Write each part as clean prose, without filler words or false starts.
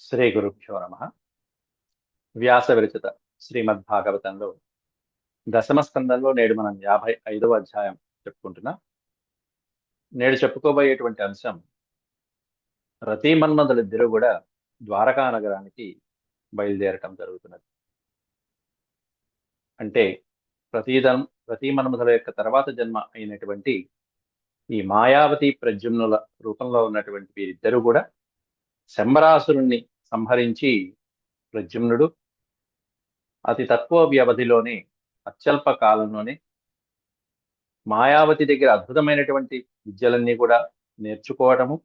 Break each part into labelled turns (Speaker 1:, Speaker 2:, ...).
Speaker 1: శ్రీ గురుభ్యో నమ. వ్యాస విరచిత శ్రీమద్భాగవతంలో దశమ స్కందంలో నేడు మనం 55వ అధ్యాయం చెప్పుకుంటున్నాం. నేడు చెప్పుకోబోయేటువంటి అంశం, రతి మన్మధులిద్దరూ కూడా ద్వారకా నగరానికి బయలుదేరటం జరుగుతున్నది. అంటే రతి మన్మధుల యొక్క తర్వాత జన్మ అయినటువంటి ఈ మాయావతి ప్రద్యుమ్నుల రూపంలో ఉన్నటువంటి వీరిద్దరూ కూడా శంబరాసురుణ్ణి సంహరించి ప్రద్యుమ్నుడు అతి తక్కువ వ్యవధిలోనే, అత్యల్ప కాలంలోనే మాయావతి దగ్గర అద్భుతమైనటువంటి విద్యలన్నీ కూడా నేర్చుకోవటము,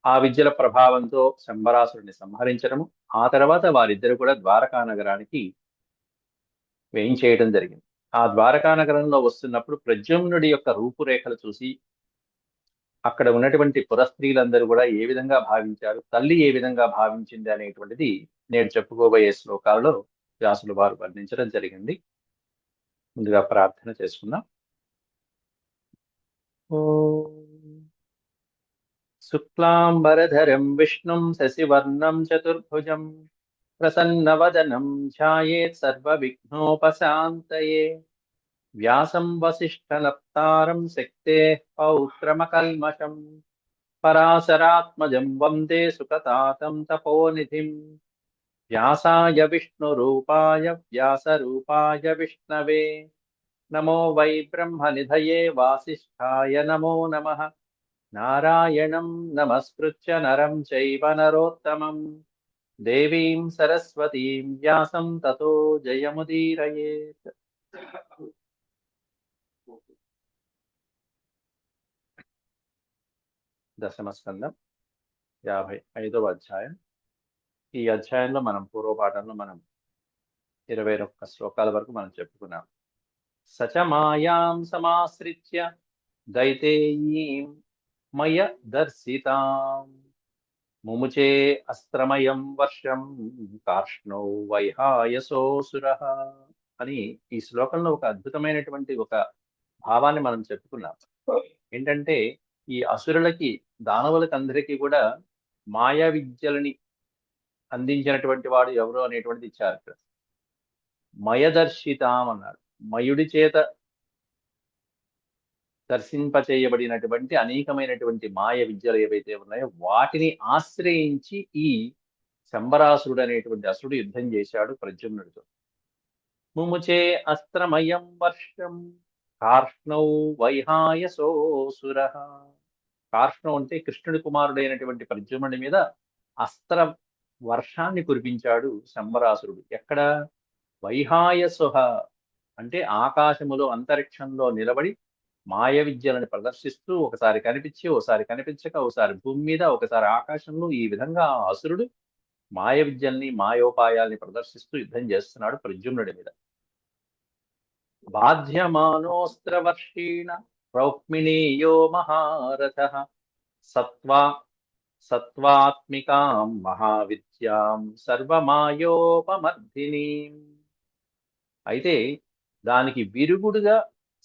Speaker 1: ఆ విద్యల ప్రభావంతో శంబరాసురుని సంహరించడము, ఆ తర్వాత వారిద్దరు కూడా ద్వారకా నగరానికి వేయించేయడం జరిగింది. ఆ ద్వారకా నగరంలో వస్తున్నప్పుడు ప్రద్యుమ్నుడి యొక్క రూపురేఖలు చూసి అక్కడ ఉన్నటువంటి పురస్త్రీలందరూ కూడా ఏ విధంగా భావించారు, తల్లి ఏ విధంగా భావించింది అనేటువంటిది నేడు చెప్పుకోబోయే శ్లోకాలలో వ్యాసులు వారు వర్ణించడం జరిగింది. ముందుగా ప్రార్థన చేసుకుందాం. శుక్లాంబరధరం విష్ణుం శశివర్ణం చతుర్భుజం ప్రసన్నవదనం ధ్యాయేత్ సర్వవిఘ్నోపశాంతయే. వ్యాసం వసిష్ఠనప్తారం శక్తేః పౌత్రమకల్మషం పరాశరాత్మజం వందే సుఖతాతం తపోనిధిం. వ్యాసాయ విష్ణురూపాయ వ్యాసరూపాయ విష్ణవే నమో వై బ్రహ్మనిధయే వాసిష్ఠాయ నమో నమః. నారాయణం నమస్కృత్య నరం చైవ నరోత్తమం దేవీం సరస్వతీం వ్యాసం తతో జయముదీరయేత్. దశమ స్కందం 55వ అధ్యాయం. ఈ అధ్యాయంలో మనం పూర్వపాఠంలో 21 శ్లోకాల వరకు మనం చెప్పుకున్నాం. సచ మాయాం సమాశ్రిత్య దైతేయీం మయ దర్శితాం ముముచే అస్త్రమయం వర్షం కార్ష్ణో వైహాయసోసురః అని ఈ శ్లోకంలో ఒక అద్భుతమైనటువంటి ఒక భావాన్ని మనం చెప్పుకున్నాం. ఏంటంటే, ఈ అసురులకి, దానవులకి అందరికీ కూడా మాయా విద్యలని అందించినటువంటి వాడు ఎవరు అనేటువంటిది ఇచ్చారు ఇక్కడ. మయదర్శితాం అన్నాడు. మయుడి చేత దర్శింపచేయబడినటువంటి అనేకమైనటువంటి మాయ విద్యలు ఏవైతే ఉన్నాయో వాటిని ఆశ్రయించి ఈ శంబరాసురుడు అనేటువంటి అసురుడు యుద్ధం చేశాడు ప్రద్యుమ్నుడితో. ముముచే అస్త్రమయం వర్షం కార్ష్ణౌ వైహాయసోసురః. కార్ష్ణం అంటే కృష్ణుడి కుమారుడైనటువంటి ప్రద్యుమ్నుడి మీద అస్త్ర వర్షాన్ని కురిపించాడు శంబరాసురుడు. ఎక్కడ? వైహాయసుః అంటే ఆకాశములో, అంతరిక్షంలో నిలబడి మాయ విద్యలను ప్రదర్శిస్తూ ఒకసారి కనిపించి, ఒకసారి కనిపించక, ఒకసారి భూమి మీద, ఒకసారి ఆకాశంలో, ఈ విధంగా ఆ అసురుడు మాయ విద్యల్ని, మాయోపాయాల్ని ప్రదర్శిస్తూ యుద్ధం చేస్తున్నాడు ప్రద్యుమ్నుడి మీద. బాధ్యమానోస్త్రవర్షీణ రౌక్మిణీయో మహారథః సత్వాత్మికాం మహావిద్యాం సర్వమాయోపమర్దినీం. అయితే దానికి విరుగుడుగా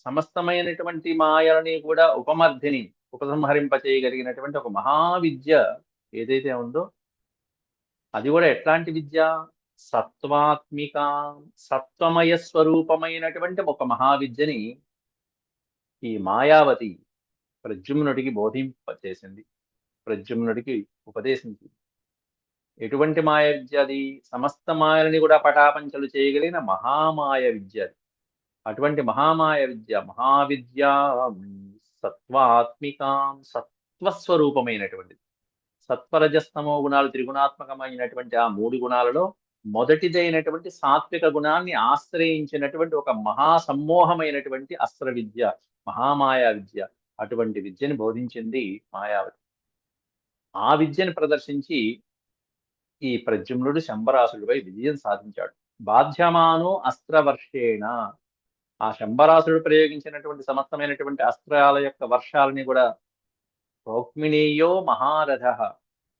Speaker 1: సమస్తమైనటువంటి మాయలని కూడా ఉపమర్దిని, ఉపసంహరింపచేయగలిగినటువంటి ఒక మహావిద్య ఏదైతే ఉందో అది కూడా ఎట్లాంటి విద్య? సత్వాత్మిక, సత్వమయ స్వరూపమైనటువంటి ఒక మహావిద్యని ఈ మాయావతి ప్రద్యుమ్నుడికి బోధింపచేసింది, ప్రద్యుమ్నుడికి ఉపదేశించింది. ఎటువంటి మాయ విద్య అది? సమస్త మాయలని కూడా పటాపంచలు చేయగలిగిన మహామాయ విద్య అది. అటువంటి మహామాయ విద్య, మహావిద్య సత్వాత్మికాం, సత్వస్వరూపమైనటువంటిది. సత్వరజస్తమో గుణాలు త్రిగుణాత్మకమైనటువంటి ఆ మూడు గుణాలలో మొదటిదైనటువంటి సాత్విక గుణాన్ని ఆశ్రయించినటువంటి ఒక మహాసమ్మోహమైనటువంటి అస్త్ర విద్య, మహామాయా విద్య. అటువంటి విద్యని బోధించింది మాయావతి. ఆ విద్యను ప్రదర్శించి ఈ ప్రద్యుమ్నుడు శంబరాసుడిపై విజయం సాధించాడు. బాధ్యమానో అస్త్రవర్షేణ, ఆ శంబరాసుడు ప్రయోగించినటువంటి సమస్తమైనటువంటి అస్త్రాల యొక్క వర్షాలని కూడా రౌక్మిణీయో మహారథ,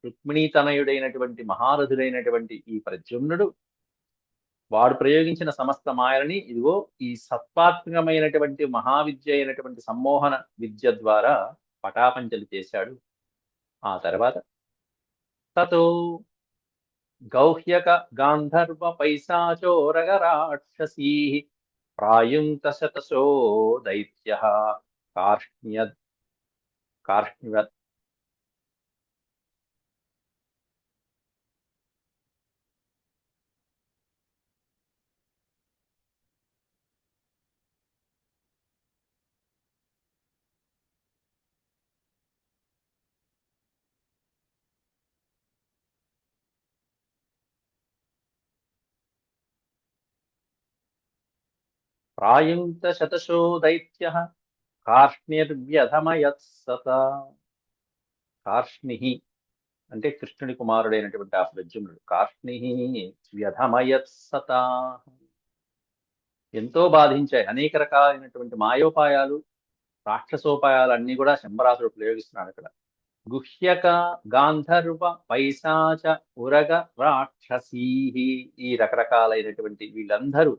Speaker 1: రుక్మిణీతనయుడైనటువంటి మహారథుడైనటువంటి ఈ ప్రద్యుమ్నుడు వాడు ప్రయోగించిన సమస్త మాయలని ఇదిగో ఈ సత్వాత్మకమైనటువంటి మహావిద్య అయినటువంటి సమ్మోహన విద్య ద్వారా పటాపంచలు చేశాడు. ఆ తర్వాత తతో గౌహ్యక గాంధర్వ పైశాచోరగ రాక్షసీ ప్రాయుంత శతశో దైత్య కార్ష్ణ్య కార్ష్ణ్య ప్రాయుంత శతశో దైత్య కార్ష్ణిర్వ్యధమయత్సత. కార్ష్ణి అంటే కృష్ణుడి కుమారుడైనటువంటి ఆ ప్రద్యుమ్నుడు. కార్ష్ణి వ్యధమయత్సత, ఎంతో బాధించాయి. అనేక రకాలైనటువంటి మాయోపాయాలు, రాక్షసోపాయాలు అన్ని కూడా శంబరాసుడు ప్రయోగిస్తున్నాడు అక్కడ. గుహ్యక గాంధర్వ పైశాచ ఉరగ రాక్షసీ, ఈ రకరకాలైనటువంటి వీళ్ళందరూ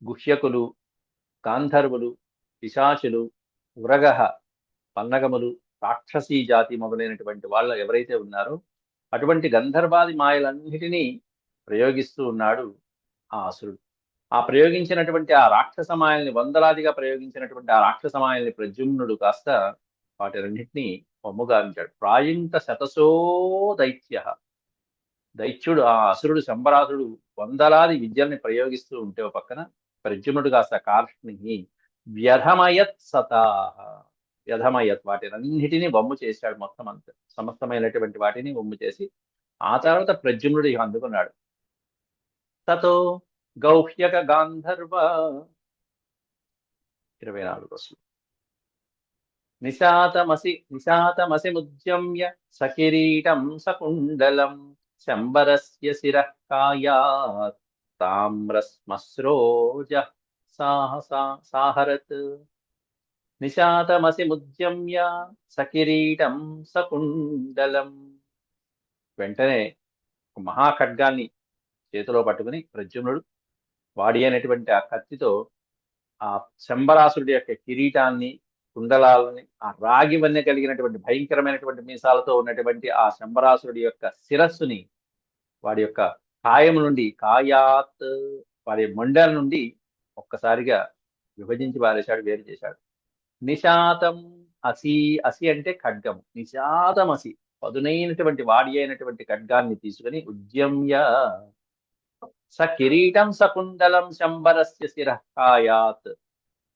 Speaker 1: గుహ్యకులు, గాంధర్వులు, పిశాచులు, ఉరగ పన్నగములు, రాక్షసీ జాతి మొదలైనటువంటి వాళ్ళు ఎవరైతే ఉన్నారో అటువంటి గంధర్వాది మాయలన్నిటినీ ప్రయోగిస్తూ ఉన్నాడు ఆ అసురుడు. ఆ ప్రయోగించినటువంటి ఆ రాక్షస మాయల్ని, వందలాదిగా ప్రయోగించినటువంటి ఆ రాక్షస మాయల్ని ప్రద్యుమ్నుడు కాస్త వాటి రెండింటినీ వమ్ముగావించాడు. ప్రాయింత శతశో దైత్య, దైత్యుడు ఆ అసురుడు శంబరాసుడు వందలాది విద్యల్ని ప్రయోగిస్తూ ఉంటే ఒక పక్కన ప్రద్యుమ్నుడు కాస్త కార్ష్ణి వ్యధమయత్ సతా, వ్యధమయత్ వాటినన్నిటినీ వమ్ము చేశాడు. మొత్తం అంత సమస్తమైనటువంటి వాటిని వమ్ము చేసి ఆ తర్వాత ప్రద్యుమ్నుడు ఇక అందుకున్నాడు. తతో గౌహ్యక గాంధర్వ 24 నిశాతమసి ముద్యమ్య సకిరీటం సకుండలం శంబరస్య శిరః కాయాత్ తామ్రస్మస్రోజ సాహరత్. నిశాతమసి ముద్యమ్య సకిరీటం సకుండలం. వెంటనే ఒక మహాఖడ్గాన్ని చేతిలో పట్టుకుని ప్రద్యుమ్నుడు వాడి అయినటువంటి ఆ కత్తితో ఆ శంబరాసురుడి యొక్క కిరీటాన్ని, కుండలాలని, ఆ రాగి వన్నె కలిగినటువంటి భయంకరమైనటువంటి మీసాలతో ఉన్నటువంటి ఆ శంబరాసురుడి యొక్క శిరస్సుని వాడి యొక్క కాయం నుండి, కాయాత్ వాడి మొండల నుండి ఒక్కసారిగా విభజించి పారేశాడు, వేరు చేశాడు. నిశాతం అసి, అసి అంటే ఖడ్గము. నిశాతం అసి, పదునైనటువంటి వాడి అయినటువంటి ఖడ్గాన్ని తీసుకుని ఉద్యమ్య స కిరీటం సకుండలం శంబరస్య శిరః కాయాత్,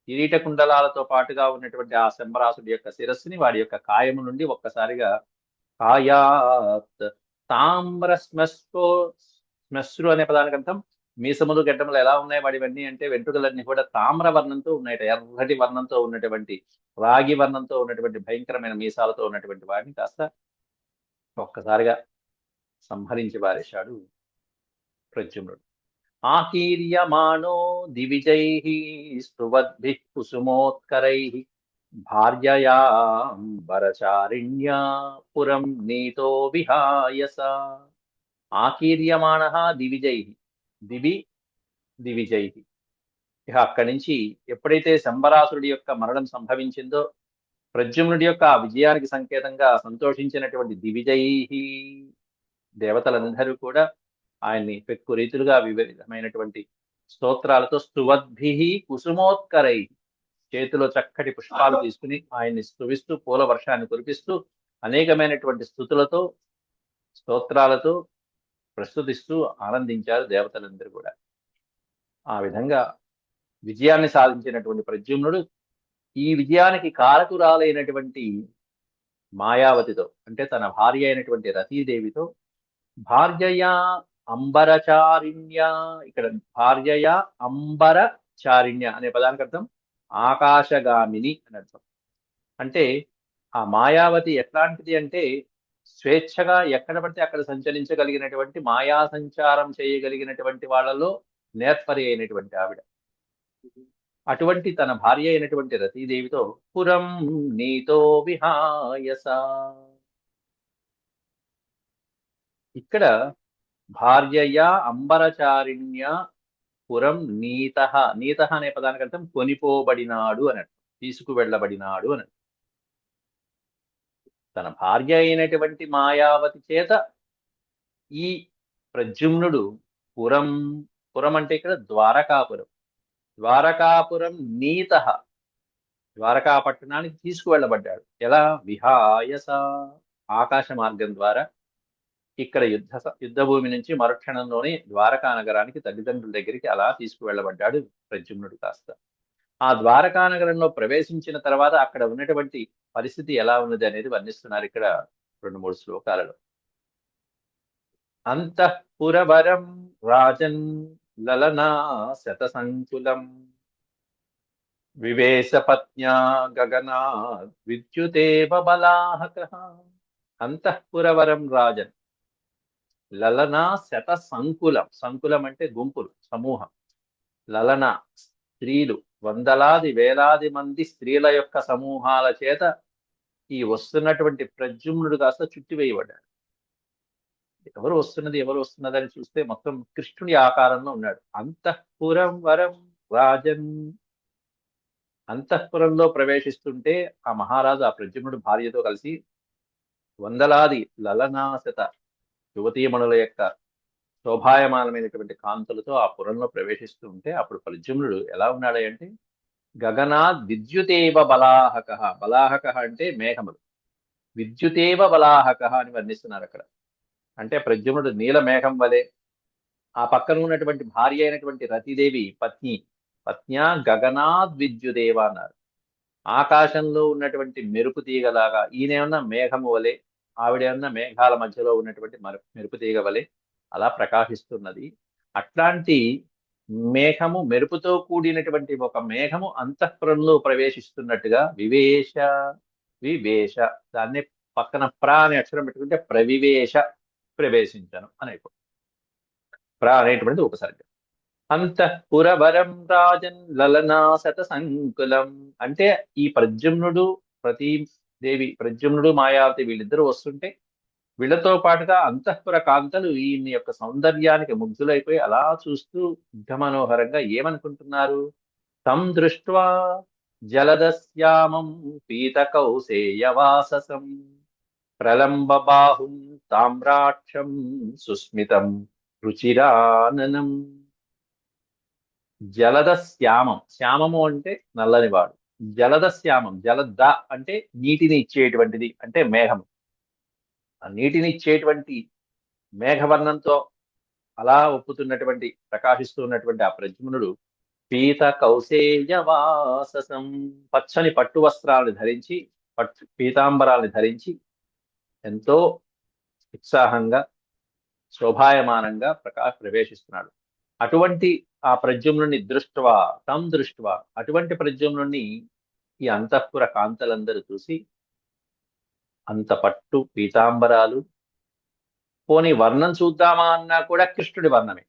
Speaker 1: కిరీట కుండలాలతో పాటుగా ఉన్నటువంటి ఆ శంబరాసుడి యొక్క శిరస్సుని వాడి యొక్క కాయము నుండి ఒక్కసారిగా కాయాత్ తామ్ర శ్మశ్రు అనే పదానికి అర్థం మీసములు, గడ్డములు ఎలా ఉన్నాయి వాడివన్నీ అంటే వెంట్రుకలన్నీ కూడా తామ్ర వర్ణంతో ఉన్నాయట. ఎర్రటి వర్ణంతో ఉన్నటువంటి, రాగి వర్ణంతో ఉన్నటువంటి భయంకరమైన మీసాలతో ఉన్నటువంటి వాడిని కాస్త ఒక్కసారిగా సంహరించి పారేశాడు ప్రద్యుమ్నుడు. ఆకీర్యమాణో దివిజైః స్తువద్భిః కుసుమోత్కరైః భార్యయాం పురం నీతో విహాయస. ఆకీర్యమాణః దివిజైః, దివి దివిజైః. ఇక అక్కడి నుంచి ఎప్పుడైతే శంబరాసురుడి యొక్క మరణం సంభవించిందో, ప్రద్యుమ్నుడి యొక్క ఆ విజయానికి సంకేతంగా సంతోషించినటువంటి దివిజైః దేవతలందరూ కూడా ఆయన్ని పెక్కు రీతులుగా వివిధమైనటువంటి స్తోత్రాలతో స్తువద్భి కుసుమోత్కరై, చేతిలో చక్కటి పుష్పాలు తీసుకుని ఆయన్ని స్తువిస్తూ పూల వర్షాన్ని కురిపిస్తూ అనేకమైనటువంటి స్తుతులతో, స్తోత్రాలతో ప్రస్తుతిస్తూ ఆనందించారు దేవతలందరూ కూడా. ఆ విధంగా విజయాన్ని సాధించినటువంటి ప్రద్యుమ్నుడు ఈ విజయానికి కారకురాలైనటువంటి మాయావతితో, అంటే తన భార్య అయినటువంటి రతీదేవితో, భార్యయా అంబరచారిణ్య, ఇక్కడ భార్యయా అంబరచారిణ్య అనే పదానికి అర్థం ఆకాశగామిని అని అర్థం. అంటే ఆ మాయావతి ఎట్లాంటిది అంటే స్వేచ్ఛగా ఎక్కడ పడితే అక్కడ సంచరించగలిగినటువంటి, మాయా సంచారం చేయగలిగినటువంటి వాళ్ళలో నేర్పరి అయినటువంటి ఆవిడ. అటువంటి తన భార్య అయినటువంటి రతీదేవితో పురం నీతో విహాయస. ఇక్కడ భార్యయా అంబరచారిణ్య పురం నీత, నీత అనే పదానికి అర్థం కొనిపోబడినాడు అని అర్థం, తీసుకువెళ్ళబడినాడు అని. తన భార్య అయినటువంటి మాయావతి చేత ఈ ప్రద్యుమ్నుడు పురం, పురం అంటే ఇక్కడ ద్వారకాపురం, ద్వారకాపురం నీత, ద్వారకా పట్టణానికి తీసుకువెళ్ళబడ్డాడు. ఎలా? విహాయస, ఆకాశ మార్గం ద్వారా. ఇక్కడ యుద్ధ భూమి నుంచి మరుక్షణంలోనే ద్వారకా నగరానికి తల్లిదండ్రుల దగ్గరికి అలా తీసుకువెళ్ళబడ్డాడు ప్రద్యుమ్నుడు కాస్త. ఆ ద్వారకా నగరంలో ప్రవేశించిన తర్వాత అక్కడ ఉన్నటువంటి పరిస్థితి ఎలా ఉన్నది అనేది వర్ణిస్తున్నారు ఇక్కడ 2-3 శ్లోకాలలో. అంతఃపురవరం రాజన్ లలనా శతసంకులం వివేశపత్న్యా గగనా విద్యుతేవ బలాహకః. అంతఃపురవరం రాజన్ లలనా శత సంకులం, సంకులం అంటే గుంపులు, సమూహం. లలన స్త్రీలు, వందలాది వేలాది మంది స్త్రీల యొక్క సమూహాల చేత ఈ వస్తున్నటువంటి ప్రద్యుమ్నుడు కాస్త చుట్టివేయబడ్డాడు. ఎవరు వస్తున్నది, ఎవరు వస్తున్నదని చూస్తే మొత్తం కృష్ణుడి ఆకారంలో ఉన్నాడు. అంతఃపురం వరం రాజన్, అంతఃపురంలో ప్రవేశిస్తుంటే ఆ మహారాజు ఆ ప్రద్యుమ్నుడు భార్యతో కలిసి వందలాది లలనాశత యువతీమణుల యొక్క శోభాయమానమైనటువంటి కాంతులతో ఆ పురంలో ప్రవేశిస్తూ ఉంటే అప్పుడు ప్రద్యుమ్నుడు ఎలా ఉన్నాడు అంటే గగనాద్ విద్యుతేవ బలాహక, బలాహక అంటే మేఘములు, విద్యుతేవ బలాహక అని వర్ణిస్తున్నారు అక్కడ. అంటే ప్రద్యుమ్నుడు నీల మేఘం వలె, ఆ పక్కన ఉన్నటువంటి భార్య అయినటువంటి రతిదేవి పత్ని, పత్న్యా గగనాద్ విద్యుదేవ అన్నారు. ఆకాశంలో ఉన్నటువంటి మెరుపు తీగలాగా ఈయనేమన్నా మేఘము వలె, ఆవిడేమన్నా మేఘాల మధ్యలో ఉన్నటువంటి మెరుపు తీగ వలె అలా ప్రకాశిస్తున్నది. అట్లాంటి మేఘము, మెరుపుతో కూడినటువంటి ఒక మేఘము అంతఃపురంలో ప్రవేశిస్తున్నట్టుగా వివేశ, వివేశ, దాన్ని పక్కన ప్ర అనే అక్షరం పెట్టుకుంటే ప్రవివేశ, ప్రవేశించను అని అయిపోతుంది. ప్ర అనేటువంటిది ఉపసర్గ. అంతఃపురవరం రాజన్ లలనా శత సంకులం అంటే ఈ ప్రద్యుమ్నుడు, దేవి ప్రద్యుమ్నుడు మాయావతి వీళ్ళిద్దరూ వస్తుంటే వీళ్ళతో పాటుగా అంతఃపుర కాంతలు ఈయన యొక్క సౌందర్యానికి ముగ్ధులైపోయి అలా చూస్తూ యుద్ధమనోహరంగా ఏమనుకుంటున్నారు? తం దృష్ట్వా జలదశ్యామం పీతకౌసేయవాససం ప్రలంబ బాహుం తామ్రాక్షం సుస్మితం రుచిరాననం. జలద శ్యామం, శ్యామము అంటే నల్లనివాడు, జలద శ్యామం, జలద అంటే నీటిని ఇచ్చేటువంటిది అంటే మేఘం. ఆ నీటిని ఇచ్చేటువంటి మేఘవర్ణంతో అలా ఒప్పుతున్నటువంటి, ప్రకాశిస్తూ ఉన్నటువంటి ఆ ప్రద్యుమ్నుడు పీత కౌసేయవాససం, పచ్చని పట్టు వస్త్రాలను ధరించి, పీతాంబరాలను ధరించి ఎంతో ఉత్సాహంగా శోభాయమానంగా ప్రవేశిస్తున్నాడు. అటువంటి ఆ ప్రద్యుమ్నుని దృష్ట్వా, తం దృష్ట్వా, అటువంటి ప్రద్యుమ్నుని ఈ అంతఃపుర కాంతలందరూ చూసి అంత పట్టు పీతాంబరాలు, పోని వర్ణం చూద్దామా అన్నా కూడా కృష్ణుడి వర్ణమే,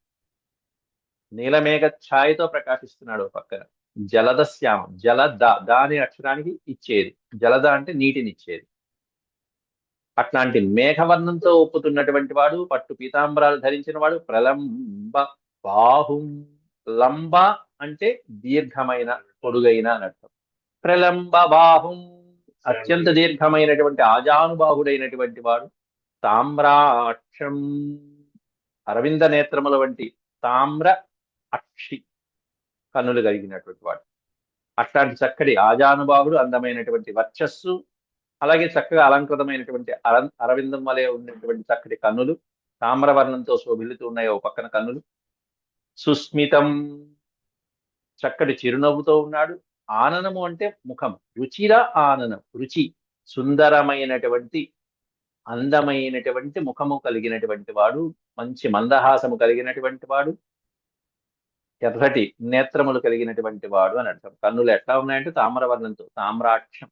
Speaker 1: నీలమేఘ ఛాయతో ప్రకాశిస్తున్నాడు. పక్కన జలద శ్యామం, జలద, దాని అక్షరానికి ఇచ్చేది, జలద అంటే నీటిని ఇచ్చేది. అట్లాంటి మేఘవర్ణంతో ఒప్పుతున్నటువంటి వాడు, పట్టు పీతాంబరాలు ధరించిన వాడు, ప్రలంబ బాహుం, లంబ అంటే దీర్ఘమైన, పొడుగైన అని అర్థం. ప్రలంబ బాహుం అత్యంత దీర్ఘమైనటువంటి ఆజానుబాహుడైనటువంటి వాడు, తామ్రాక్షం అరవింద నేత్రముల వంటి తామ్ర అక్షి కన్నులు కలిగినటువంటి వాడు. అట్లాంటి చక్కటి ఆజానుబాహుడు, అందమైనటువంటి వర్చస్సు, అలాగే చక్కగా అలంకృతమైనటువంటి అరవిందం వలె ఉన్నటువంటి చక్కటి కన్నులు, తామ్రవర్ణంతో శోభిల్లుతూ ఉన్నాయి ఓ పక్కన కన్నులు. సుస్మితం చక్కటి చిరునవ్వుతో ఉన్నాడు. ఆననము అంటే ముఖం, రుచిర ఆననం, రుచి, సుందరమైనటువంటి అందమైనటువంటి ముఖము కలిగినటువంటి వాడు, మంచి మందహాసము కలిగినటువంటి వాడు, ఎర్రటి నేత్రములు కలిగినటువంటి వాడు అని అర్థం. కన్నులు ఎట్లా ఉన్నాయంటే తామ్రవర్ణంతో, తామ్రాక్షం,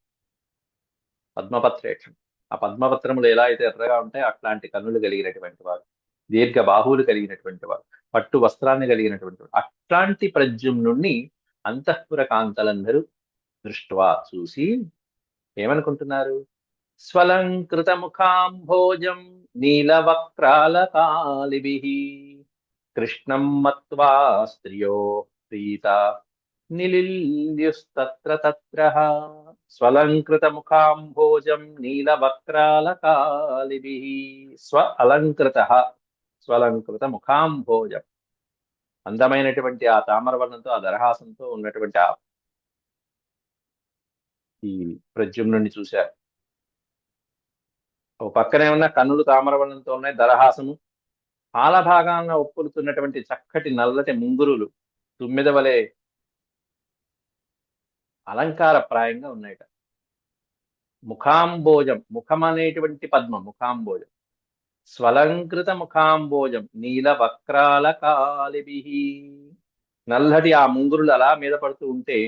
Speaker 1: పద్మపత్రేక్షం, ఆ పద్మపత్రములు ఎలా అయితే ఎర్రగా ఉంటాయో అట్లాంటి కన్నులు కలిగినటువంటి వాడు, దీర్ఘ బాహువులు కలిగినటువంటి వాడు, పట్టు వస్త్రాన్ని కలిగినటువంటి వాడు. అట్లాంటి ప్రద్యుమ్నుణ్ణి అంతఃపుర కాంతలందరూ దృష్ట్వా చూసి ఏమనుకుంటున్నారు? స్వలంకృత ముఖాంభోజం నీలవక్రాలకాలిభిః కృష్ణం మత్వా స్త్రియో ప్రీత నిలిల్యుస్తత్ర తత్రః. స్వలంకృత ముఖాంభోజం నీలవక్రాలకాలిభిః. స్వ అలంకృత, స్వలంకృత ముఖాంభోజం. అందమైనటువంటి ఆ తామరవర్ణంతో, ఆ దరహాసంతో ఉన్నటువంటి ఈ ప్రద్యుమ్నుడిని చూశారు. ఓ పక్కనే ఉన్న కన్నులు తామరవర్ణంతో ఉన్నాయి, దరహాసము, పాల భాగాన ఒప్పులుతున్నటువంటి చక్కటి నల్లటి ముంగురులు తుమ్మెద వలె అలంకారప్రాయంగా ఉన్నాయట. ముఖాంబోజం, ముఖం అనేటువంటి పద్మం, ముఖాంబోజం. స్వలంకృత ముఖాంబోజం నీల వక్రాల కాలిభి. నల్లటి ఆ ముంగురులు అలా మీద పడుతూ ఉంటే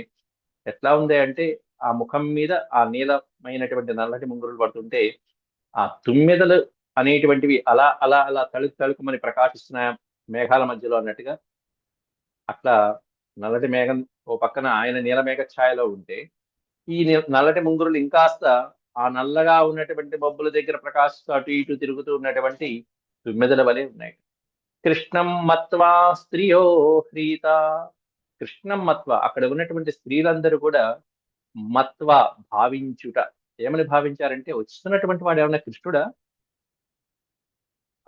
Speaker 1: ఎట్లా ఉంది అంటే, ఆ ముఖం మీద ఆ నీలమైనటువంటి నల్లటి ముంగురులు పడుతుంటే ఆ తుమ్మెదలు అనేటువంటివి అలా అలా అలా తళుకు తళుకుమని ప్రకాశిస్తున్న మేఘాల మధ్యలో అన్నట్టుగా, అట్లా నల్లటి మేఘం ఓ పక్కన ఆయన నీలమేఘ ఛాయలో ఉంటే, ఈ నల్లటి ముంగురులు ఇంకాస్త ఆ నల్లగా ఉన్నటువంటి మబ్బుల దగ్గర ప్రకాశిస్తూ అటు ఇటు తిరుగుతూ ఉన్నటువంటి తుమ్మెదల వలె ఉన్నాయి. కృష్ణం మత్వా స్త్రియో హ్రీత. కృష్ణం మత్వ, అక్కడ ఉన్నటువంటి స్త్రీలందరూ కూడా మత్వ, భావించుట. ఏమని భావించారంటే, వస్తున్నటువంటి వాడు ఏమన్నా కృష్ణుడా?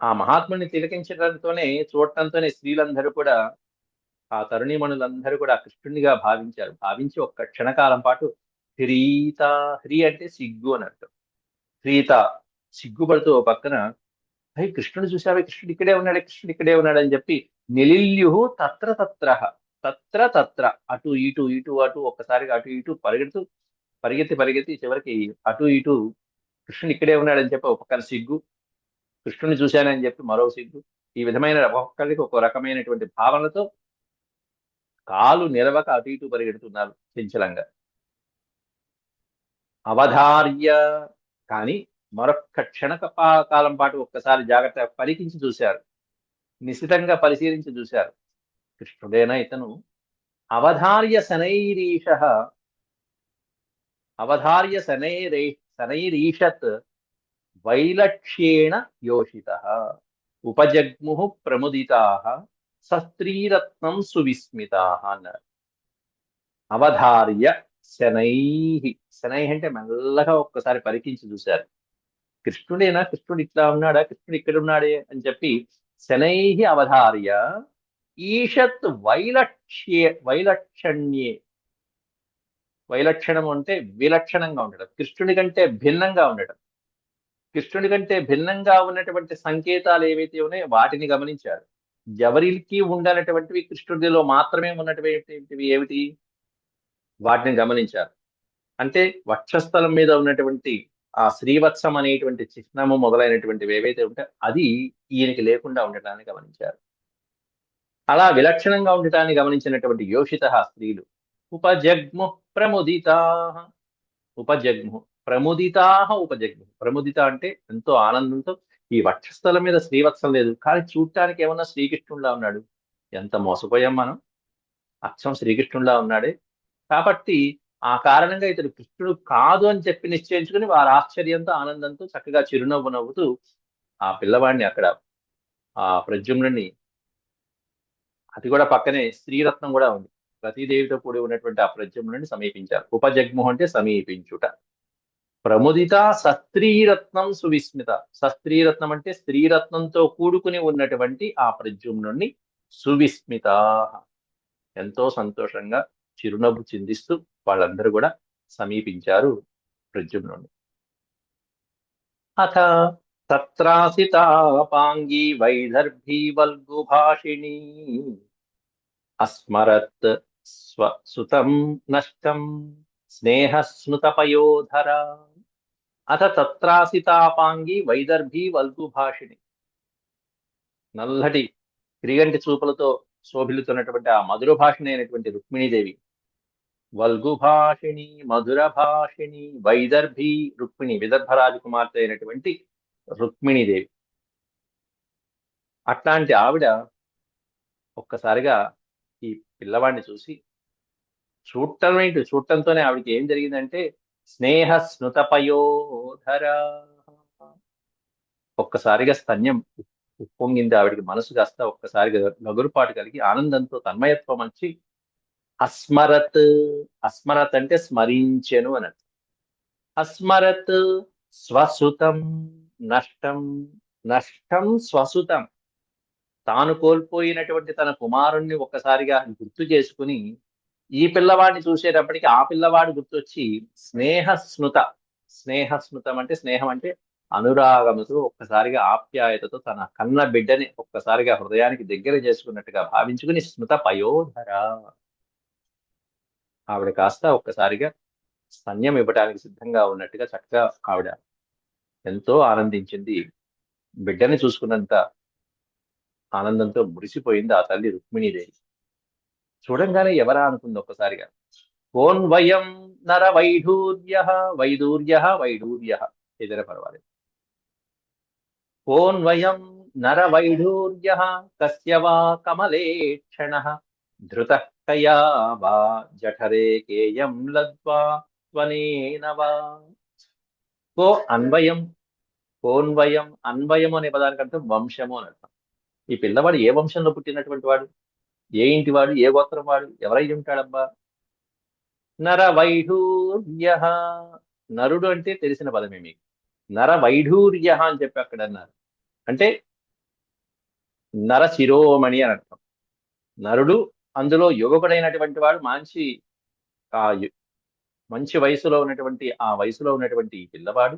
Speaker 1: ఆ మహాత్ముని తిలకించడంతోనే, చూడటంతోనే స్త్రీలందరూ కూడా, ఆ తరుణీమణులందరూ కూడా కృష్ణునిగా భావించారు. భావించి ఒక్క క్షణకాలం పాటు హ్రీత, హ్రీ అంటే సిగ్గు అని అర్థం. హ్రీత, సిగ్గుపడుతూ ఓ పక్కన, అయ్యి కృష్ణుడు చూసావే, కృష్ణుడు ఇక్కడే ఉన్నాడే, కృష్ణుడు ఇక్కడే ఉన్నాడు అని చెప్పి నిలిల్యు తత్ర తత్ర, తత్ర తత్ర, అటు ఇటు ఇటు అటు ఒక్కసారిగా అటు ఇటు పరిగెత్తి పరిగెత్తి చివరికి అటు ఇటు కృష్ణుడు ఇక్కడే ఉన్నాడని చెప్పి ఒక పక్కన సిగ్గు, కృష్ణుని చూశానని చెప్పి మరో సిగ్గు, ఈ విధమైన ఒక్కొక్కరికి ఒక రకమైనటువంటి భావనతో కాలు నిలవక అటు ఇటు పరిగెడుతున్నారు చంచలంగా. అవధార్య, కానీ మరొక్క కాలం పాటు ఒక్కసారి జాగ్రత్త పరికించి చూశారు, నిశితంగా పరిశీలించి చూశారు. కృష్ణుడేనా ఇతను? అవధార్య శనైరీష, అవధార్య శనైరీషత్ వైలక్ష్యేణ యోషిత ఉపజగ్ము ప్రముదితా సస్త్రీరత్నం సువిస్మితా అన్నారు. అవధార్య శనై, శనై అంటే మెల్లగా ఒక్కసారి పరికించి చూశారు. కృష్ణుడేనా, కృష్ణుడు ఇట్లా ఉన్నాడా, కృష్ణుడు ఇక్కడ ఉన్నాడే అని చెప్పి శనై అవధార్య ఈషత్ వైలక్షణ్యే, వైలక్షణం అంటే విలక్షణంగా ఉండడం, కృష్ణుడి కంటే భిన్నంగా ఉండడం. కృష్ణుడి కంటే భిన్నంగా ఉన్నటువంటి సంకేతాలు ఏవైతే ఉన్నాయో వాటిని గమనించారు. ఎవరికి ఉండనటువంటివి కృష్ణుడిలో మాత్రమే ఉన్నటువంటివి ఏమిటి, వాటిని గమనించారు. అంటే వక్షస్థలం మీద ఉన్నటువంటి ఆ శ్రీవత్సం అనేటువంటి చిహ్నము మొదలైనటువంటివి ఏవైతే ఉంటే అది ఈయనకి లేకుండా ఉండటాన్ని గమనించారు. అలా విలక్షణంగా ఉండటాన్ని గమనించినటువంటి యోషిత స్త్రీలు ఉపజగ్ము ప్రముదితా, ఉపజగ్ము ప్రముదితా, ఉపజగ్ము, ప్రముదిత అంటే ఎంతో ఆనందంతో, ఈ వక్షస్థలం మీద శ్రీవత్సం లేదు కానీ చూడటానికి ఏమన్నా శ్రీకృష్ణుడిలా ఉన్నాడు, ఎంత మోసపోయాం మనం, అచ్చం శ్రీకృష్ణుడిలా ఉన్నాడే. కాబట్టి ఆ కారణంగా ఇతడు కృష్ణుడు కాదు అని చెప్పి నిశ్చయించుకుని వారి ఆశ్చర్యంతో ఆనందంతో చక్కగా చిరునవ్వు నవ్వుతూ ఆ పిల్లవాడిని అక్కడ, ఆ ప్రద్యుమ్నుని, అది కూడా పక్కనే స్త్రీరత్నం కూడా ఉంది, రతీదేవితో కూడి ఉన్నటువంటి ఆ ప్రద్యుమ్నుని సమీపించారు. ఉపజగ్ము అంటే సమీపించుట. ప్రముదిత సస్త్రీరత్నం సువిస్మిత, సస్త్రీరత్నం అంటే స్త్రీరత్నంతో కూడుకుని ఉన్నటువంటి ఆ ప్రద్యుమ్నుని సువిస్మిత, ఎంతో సంతోషంగా చిరునవ్వు చిందిస్తూ వాళ్ళందరూ కూడా సమీపించారు ప్రద్యుమ్నుని. అథ తత్రాసితాపాంగీ వైదర్భీ వల్గుభాషిణీ అస్మరత్ స్వసుతం నష్టం స్నేహస్నుతపయోధర. అథ తత్రాసితాపాంగి వైదర్భీ వల్గుభాషిణి, నల్లటి క్రిగంటి చూపులతో శోభిల్లుతున్నటువంటి ఆ మధుర భాషిణి అయినటువంటి రుక్మిణీదేవి, వల్గుభాషిణి మధుర భాషిణి వైదర్భి రుక్మిణి, విదర్భ రాజకుమార్తె అయినటువంటి రుక్మిణీదేవి. అట్లాంటి ఆవిడ ఒక్కసారిగా ఈ పిల్లవాడిని చూసి, చూడటంతోనే ఆవిడకి ఏం జరిగిందంటే స్నేహ స్నుతపయోధర, ఒక్కసారిగా స్తన్యం ఉప్పొంగింది ఆవిడికి, మనసు కాస్త ఒక్కసారిగా గగురుపాటు కలిగి ఆనందంతో తన్మయత్వం వచ్చి అస్మరత్, అస్మరత్ అంటే స్మరించెను అని అర్థం. అస్మరత్ స్వసుతం నష్టం, నష్టం స్వసుతం, తాను కోల్పోయినటువంటి తన కుమారుణ్ణి ఒక్కసారిగా గుర్తు చేసుకుని ఈ పిల్లవాడిని చూసేటప్పటికి ఆ పిల్లవాడు గుర్తొచ్చి స్నేహస్నుత, స్నేహస్నుతం అంటే స్నేహం అంటే అనురాగముతో ఒక్కసారిగా ఆప్యాయతతో తన కన్న బిడ్డని ఒక్కసారిగా హృదయానికి దగ్గర చేసుకున్నట్టుగా భావించుకుని స్మృత పయోధర, ఆవిడ కాస్త ఒక్కసారిగా స్తన్యం ఇవ్వడానికి సిద్ధంగా ఉన్నట్టుగా చక్కగా ఆవిడ ఎంతో ఆనందించింది. బిడ్డని చూసుకున్నంత ఆనందంతో మురిసిపోయింది ఆ తల్లి రుక్మిణీదేవి. చూడంగానే ఎవరా అనుకుంది ఒక్కసారిగా. కోన్వయం నర వైఢూర్య, వైడూర్య వైడూర్య, ఏదైనా పర్వాలేదు. కోన్వయం నర వైఢూర్య కస్య వా కమలే క్షణః ధృతః కయా వా జఠరే కేయం లద్వా త్వనేన వా. కో అన్వయం, కోన్వయం, అన్వయం అనే పదానికి అర్థం వంశము అని అర్థం. ఈ పిల్లవాడు ఏ వంశంలో పుట్టినటువంటి వాడు, ఏ ఇంటి వాడు, ఏ గోత్రం వాడు, ఎవరై ఉంటాడబ్బా. నర వైఢూర్య, నరుడు అంటే తెలిసిన పదమే మీకు. నర వైఢూర్య అని చెప్పి అక్కడ అన్నారు. అంటే నర శిరోమణి అని అర్థం. నరుడు, అందులో యువకుడైనటువంటి వాడు, ఆ యు- మంచి వయసులో ఉన్నటువంటి ఆ వయసులో ఉన్నటువంటి ఈ పిల్లవాడు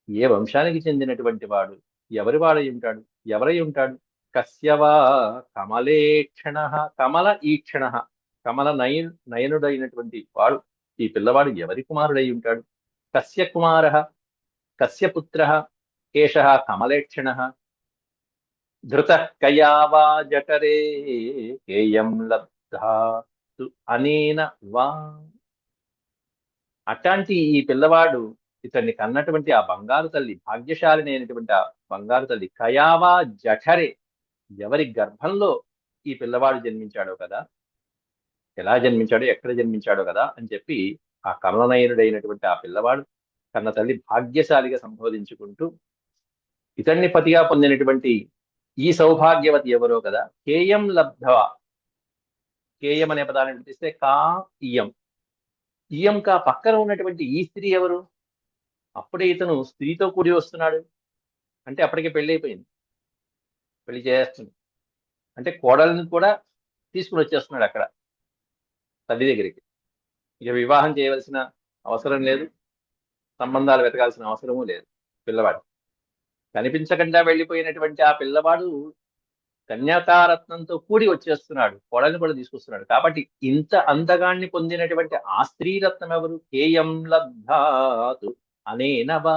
Speaker 1: ఏ వంశానికి చెందినటువంటి వాడు, ఎవరి వాడై ఉంటాడు, ఎవరై ఉంటాడు. కస్యవా కమలేక్షణ, కమల ఈక్షణ, కమల నయనుడైనటువంటి వాడు ఈ పిల్లవాడు ఎవరి కుమారుడై ఉంటాడు. కస్య కుమార, కస్య పుత్ర, ఏష కమలేక్షణ, ధృత కయా వా జఠరే కేయం లబ్ధా తు అనేన వా. అట్లాంటి ఈ పిల్లవాడు, ఇతన్ని కన్నటువంటి ఆ బంగారు తల్లి, భాగ్యశాలిని అయినటువంటి ఆ బంగారు తల్లి కయావా జఠరే, ఎవరి గర్భంలో ఈ పిల్లవాడు జన్మించాడో కదా, ఎలా జన్మించాడో, ఎక్కడ జన్మించాడో కదా అని చెప్పి ఆ కమలనయనుడైనటువంటి ఆ పిల్లవాడు కన్న తల్లి భాగ్యశాలిగా సంబోధించుకుంటూ, ఇతన్ని పతిగా పొందినటువంటి ఈ సౌభాగ్యవతి ఎవరో కదా. కేయం లబ్ధవ, కేయం అనే పదాన్ని గుర్తిస్తే కా ఇయం, ఇయం కా పక్కన ఉన్నటువంటి ఈ స్త్రీ ఎవరు. అప్పుడే ఇతను స్త్రీతో కూడి వస్తున్నాడు అంటే అప్పటికే పెళ్లి అయిపోయింది, పెళ్లి చేస్తుంది అంటే కోడల్ని కూడా తీసుకుని వచ్చేస్తున్నాడు అక్కడ తల్లి దగ్గరికి. ఇక వివాహం చేయవలసిన అవసరం లేదు, సంబంధాలు వెతకాల్సిన అవసరమూ లేదు. పిల్లవాడు కనిపించకుండా వెళ్ళిపోయినటువంటి ఆ పిల్లవాడు కన్యాకారత్నంతో కూడి వచ్చేస్తున్నాడు, కోడల్ని కూడా తీసుకొస్తున్నాడు. కాబట్టి ఇంత అందగాన్ని పొందినటువంటి ఆ స్త్రీ రత్నం ఎవరు. కేయం లబ్ధాతు అనేన వా,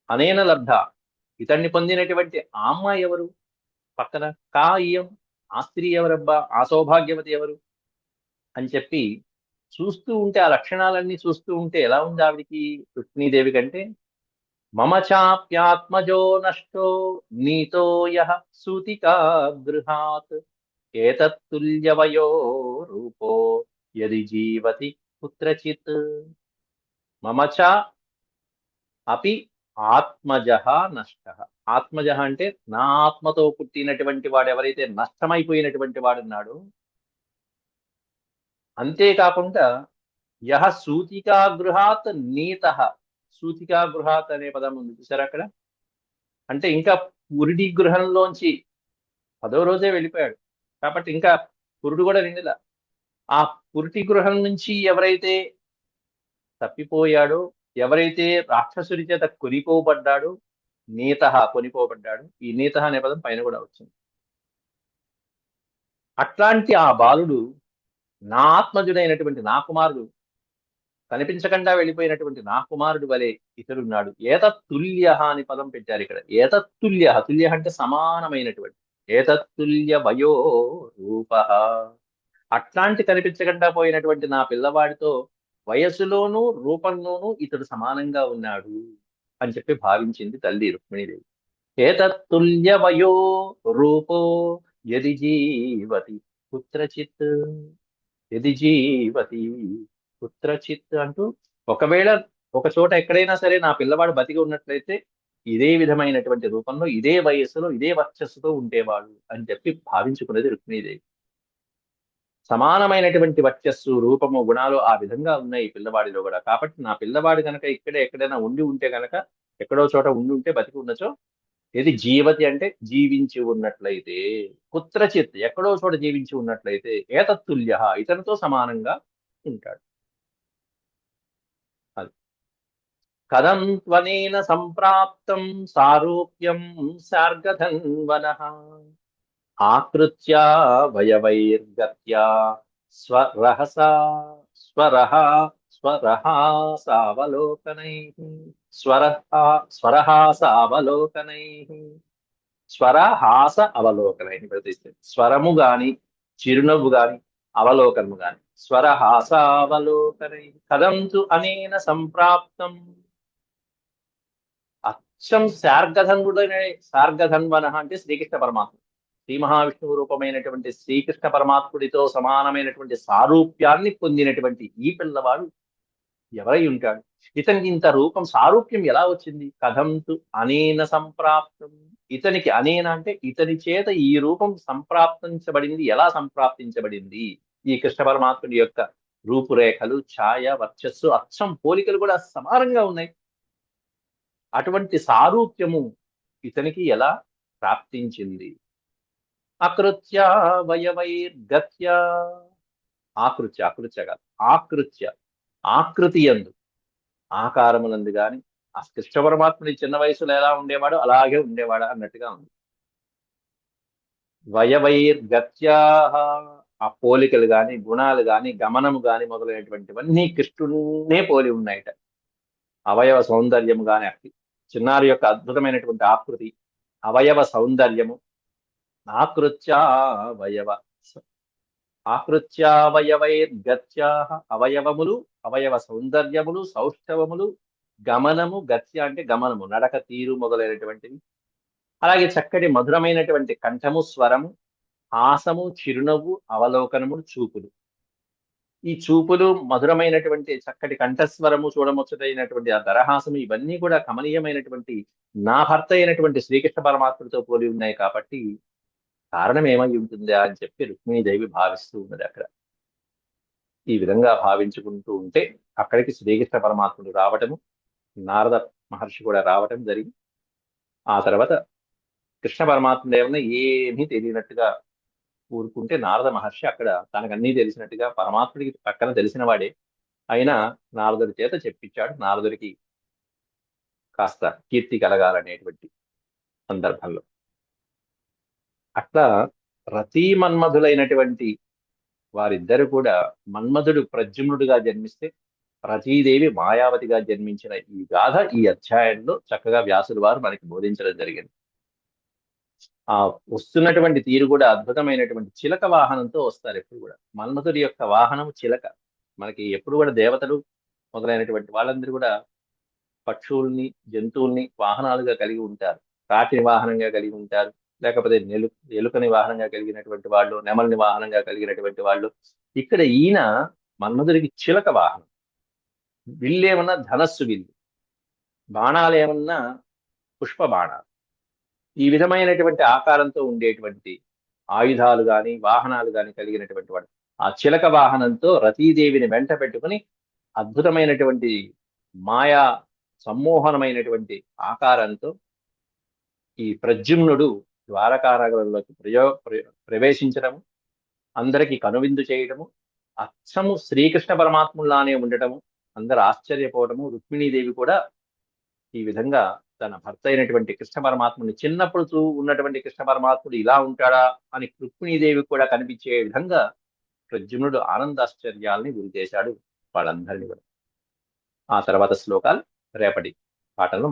Speaker 1: అనేన లబ్ధ, ఇతన్ని పొందినటువంటి ఆ అమ్మాయి ఎవరు పక్కన. కా ఇయం, ఆ స్త్రీ ఎవరబ్బా, ఆ సౌభాగ్యవతి ఎవరు అని చెప్పి చూస్తూ ఉంటే, ఆ లక్షణాలన్నీ చూస్తూ ఉంటే ఎలా ఉంది ఆవిడికి, రుక్మిణీదేవి కంటే. మమ చాప్యాత్మజో నష్టో నీతో యః సూతికా గృహాత్ ఏతత్తుల్యవయో రూపో యది జీవతి కుత్రచిత్. మమ చ అపి ఆత్మజ నష్ట, ఆత్మజ అంటే నా ఆత్మతో పుట్టినటువంటి వాడు ఎవరైతే నష్టమైపోయినటువంటి వాడున్నాడో, అంతేకాకుండా యహ సూతికా గృహాత్ నీత, సూతికా గృహాత్ అనే పదం ఉంది చూసారా అక్కడ. అంటే ఇంకా పురిడి గృహంలోంచి 10వ రోజే వెళ్ళిపోయాడు కాబట్టి ఇంకా పురుడు కూడా నిండిలా. ఆ పురిటి గృహం నుంచి ఎవరైతే తప్పిపోయాడో, ఎవరైతే రాక్షసుడి చేత కొనిపోబడ్డాడో, నీత, కొనిపోబడ్డాడు. ఈ నీత అనే పదం పైన కూడా వచ్చింది. అట్లాంటి ఆ బాలుడు, నా ఆత్మజుడైనటువంటి నా కుమారుడు, కనిపించకుండా వెళ్ళిపోయినటువంటి నా కుమారుడు వలె ఇతరున్నాడు. ఏతత్తుల్య అని పదం పెట్టారు ఇక్కడ. ఏతత్తుల్య, తుల్య అంటే సమానమైనటువంటి. ఏతత్తుల్య వయో రూప, అట్లాంటి కనిపించకుండా పోయినటువంటి నా పిల్లవాడితో వయస్సులోనూ రూపంలోనూ ఇతడు సమానంగా ఉన్నాడు అని చెప్పి భావించింది తల్లి రుక్మిణీదేవి. ఏతత్తుల్య వయో రూపో యది జీవతి కుత్రచిత్, యది జీవతి కుత్రచిత్ అంటూ, ఒకవేళ ఒక చోట ఎక్కడైనా సరే నా పిల్లవాడు బతికి ఉన్నట్లయితే ఇదే విధమైనటువంటి రూపంలో, ఇదే వయస్సులో, ఇదే వర్చస్సుతో ఉండేవాడు అని చెప్పి భావించుకునేది రుక్మిణీదేవి. సమానమైనటువంటి వర్చస్సు, రూపము, గుణాలు ఆ విధంగా ఉన్నాయి ఈ పిల్లవాడిలో కూడా. కాబట్టి నా పిల్లవాడు కనుక ఇక్కడే ఎక్కడైనా ఉండి ఉంటే కనుక, ఎక్కడో చోట ఉండి ఉంటే, బతికి ఉండొచ్చో, ఇది జీవతి అంటే జీవించి ఉన్నట్లయితే, కుత్రచిత్ ఎక్కడో చోట జీవించి ఉన్నట్లయితే, ఏతత్తుల్య ఇతనితో సమానంగా ఉంటాడు. అది కథం త్వనేన సంప్రాప్తం సారూప్యం శార్గధన్వనః ఆకృత్య వయవైర్గత్యా స్వరహసా స్వరహ స్వరహాసావలోకనైః స్వరహ స్వరహాసావలోకనైః స్వరహాస అవలోకనైః ప్రతిష్ఠిత స్వరము గాని చిరునవ్వు గాని అవలోకనము గాని స్వరహాసావలోకనైః కథం తు అనేన సంప్రాప్తం అచ్చం శార్గధన్వన అంటే శ్రీకృష్ణ పరమాత్మ, శ్రీ మహావిష్ణువు రూపమైనటువంటి శ్రీకృష్ణ పరమాత్ముడితో సమానమైనటువంటి సారూప్యాన్ని పొందినటువంటి ఈ పిల్లవాడు ఎవరై ఉంటాడు? ఇతనికి ఇంత రూపం సారూప్యం ఎలా వచ్చింది? కథంతు అనేన సంప్రాప్తం, ఇతనికి అనేన అంటే ఇతని చేత ఈ రూపం సంప్రాప్తించబడింది. ఎలా సంప్రాప్తించబడింది? ఈ కృష్ణ పరమాత్ముడి యొక్క రూపురేఖలు, ఛాయ, వర్చస్సు, అచ్చం పోలికలు కూడా సమానంగా ఉన్నాయి. అటువంటి సారూప్యము ఇతనికి ఎలా ప్రాప్తించింది? అకృత్య వయవైర్గత్య, ఆకృత్య ఆకృత్య కాదు ఆకృత్య ఆకృతి యందు ఆకారమునందు గాని ఆ కృష్ణ పరమాత్ముడి చిన్న వయసులో ఎలా ఉండేవాడో అలాగే ఉండేవాడా అన్నట్టుగా ఉంది. వయవైర్గత్యా, ఆ పోలికలు గాని గుణాలు గాని గమనము గాని మొదలైనటువంటివన్నీ కృష్ణుడినే పోలి ఉన్నాయట. అవయవ సౌందర్యము గాని చిన్నారి యొక్క అద్భుతమైనటువంటి ఆకృతి, అవయవ సౌందర్యము, ఆకృత్యావయవ ఆకృత్యావయవైర్గత్యా, అవయవములు, అవయవ సౌందర్యములు, సౌష్ఠవములు, గమనము, గత్య అంటే గమనము, నడక తీరు మొదలైనటువంటివి. అలాగే చక్కటి మధురమైనటువంటి కంఠము, స్వరము, హాసము, చిరునవ్వు, అవలోకనములు, చూపులు. ఈ చూపులు, మధురమైనటువంటి చక్కటి కంఠస్వరము, చూడముచ్చటైనటువంటి ఆ దరహాసము, ఇవన్నీ కూడా కమనీయమైనటువంటి నా భర్త అయినటువంటి శ్రీకృష్ణ పరమాత్ముడితో పోలి ఉన్నాయి. కాబట్టి కారణం ఏమై ఉంటుందా అని చెప్పి రుక్మిణీదేవి భావిస్తూ ఉన్నది అక్కడ. ఈ విధంగా భావించుకుంటూ ఉంటే అక్కడికి శ్రీకృష్ణ పరమాత్ముడు రావటము, నారద మహర్షి కూడా రావటం జరిగి, ఆ తర్వాత కృష్ణ పరమాత్ముడు ఏమన్నా ఏమీ తెలియనట్టుగా ఊరుకుంటే నారద మహర్షి అక్కడ తనకు అన్నీ తెలిసినట్టుగా, పరమాత్ముడికి పక్కన తెలిసిన వాడే అయినా నారదుడి చేత చెప్పించాడు. నారదుడికి కాస్త కీర్తి కలగాలనేటువంటి సందర్భంలో అట్లా రతీ మన్మధులైనటువంటి వారిద్దరు కూడా, మన్మధుడు ప్రద్యుమ్నుడిగా జన్మిస్తే రతీదేవి మాయావతిగా జన్మించిన ఈ గాథ ఈ అధ్యాయంలో చక్కగా వ్యాసుల వారు మనకి బోధించడం జరిగింది. ఆ వస్తున్నటువంటి తీరు కూడా అద్భుతమైనటువంటి చిలక వాహనంతో వస్తారు. ఎప్పుడు కూడా మన్మధుడి యొక్క వాహనం చిలక. మనకి ఎప్పుడు కూడా దేవతలు మొదలైనటువంటి వాళ్ళందరూ కూడా పక్షుల్ని, జంతువుల్ని వాహనాలుగా కలిగి ఉంటారు. కాకిని వాహనంగా కలిగి ఉంటారు, లేకపోతే ఎలుకని వాహనంగా కలిగినటువంటి వాళ్ళు, నెమల్ని వాహనంగా కలిగినటువంటి వాళ్ళు. ఇక్కడ ఈయన మన్మధుడికి చిలక వాహనం. విల్లేమన్నా ధనస్సు విల్లు, బాణాలు ఏమన్నా పుష్ప బాణాలు. ఈ విధమైనటువంటి ఆకారంతో ఉండేటువంటి ఆయుధాలు గాని, వాహనాలు గాని కలిగినటువంటి వాడు. ఆ చిలక వాహనంతో రతీదేవిని వెంట పెట్టుకుని అద్భుతమైనటువంటి మాయా సమ్మోహనమైనటువంటి ఆకారంతో ఈ ప్రద్యుమ్నుడు ద్వారకానగరంలోకి ప్రవేశించడము, అందరికీ కనువిందు చేయడము, అచ్చము శ్రీకృష్ణ పరమాత్ముల్లానే ఉండటము, అందరు ఆశ్చర్యపోవడము. రుక్మిణీదేవి కూడా ఈ విధంగా తన భర్త అయినటువంటి కృష్ణ పరమాత్ముని చిన్నప్పుడు ఉన్నటువంటి కృష్ణ పరమాత్ముడు ఇలా ఉంటాడా అని రుక్మిణీదేవి కూడా కనిపించే విధంగా ప్రద్యుమ్నుడు ఆనందాశ్చర్యాల్ని గురి చేశాడు వాళ్ళందరినీ కూడా. ఆ తర్వాత శ్లోకాలు రేపటి పాఠంలో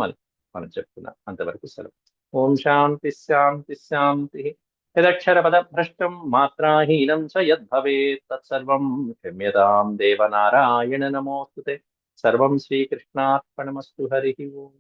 Speaker 1: మనం చెప్పుకున్నాం. అంతవరకు సెలవు. ఓం శాంతి శాంతి శాంతి. యదక్షర పద భ్రష్టం మాత్రాహీనం చ యద్భవేత్ తత్సర్వం క్షమ్యతాం దేవనారాయణ నమోస్తుతే. సర్వం శ్రీకృష్ణార్పణమస్తు. హరి ఓం.